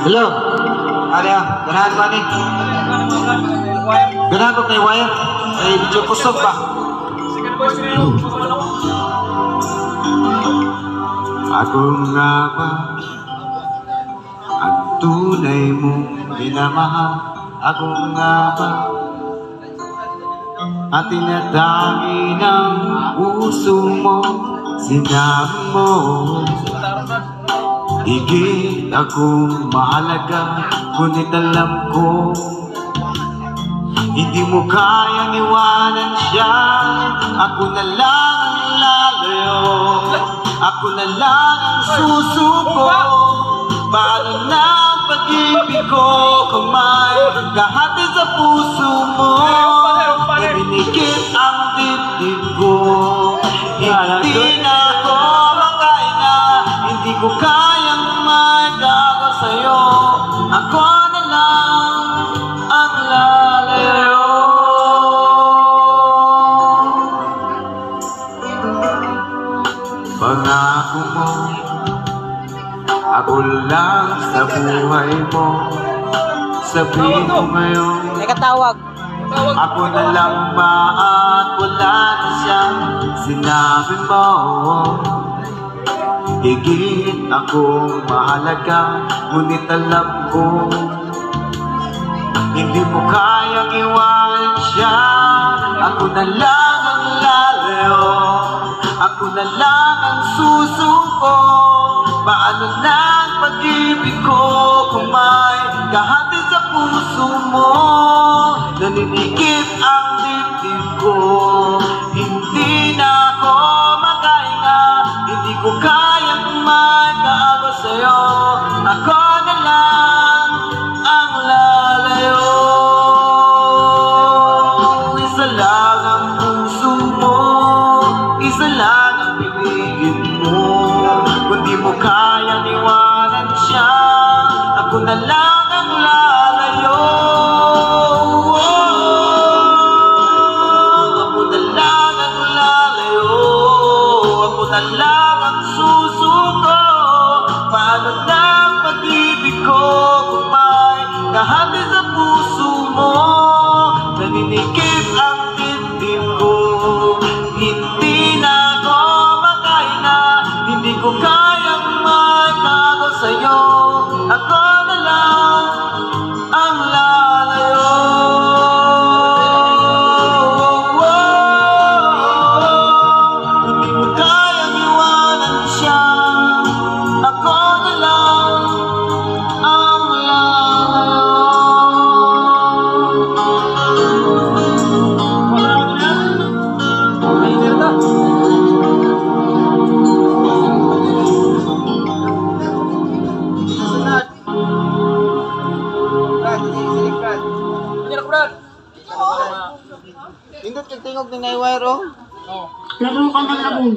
Hello? Ano yan? Ganahan ba ni? Ganahan ba may wire? Ay, medyo kusog ba? Ako nga ba ang tunay mong minamahal? Ako nga ba ang tinatangi ng puso mo? Sinabi mo higit akong mahalaga, ngunit alam ko hindi mo kayang iwanan siya. Ako na lang ang lalayo, ako na lang ang susuko. Paano na ang pag-ibig ko kung may kahati sa puso mo? Ibinikit ang dibdib ko, hindi na ako makaina, hindi ko kayang magagawa sa'yo. Ako na lang ang lalayo. Pangako mo, ako lang sa buhay mo. Sabihin mo ngayon, May katawag. ako na lang ba at wala na siyang sinabi mo? Higit akong mahalaga, ngunit alam ko hindi mo kayang iwanan siya. Ako na lang ang lalayo, ako na lang ang susuko. Paano na ang pag-ibig ko kung may kahati sa puso mo? Naninikip ang dibdib ko, hindi na ako makahinga, hindi ko kayang magkaawa sa'yo. Ako na lang ang lalayo. Isa lang ang puso mo, isa lang ang piliin mo. Kung di mo kayang iwanan siya, ako na lang ang lalayo. Ako na lang ang lalayo, ako na lang ang susuko. Paano na ang pag-ibig ko kung may kahati sa puso mo? Naninikip ang dibdib ko, hindi na ako makahinga, hindi ko kayang magagawa sa'yo. Ako na lang ang lalayo. Hindi mo kayang iwanan siya. Ako na lang ang lalayo. Indot kag tingog ni ngay wire oh. Laro ka ng labong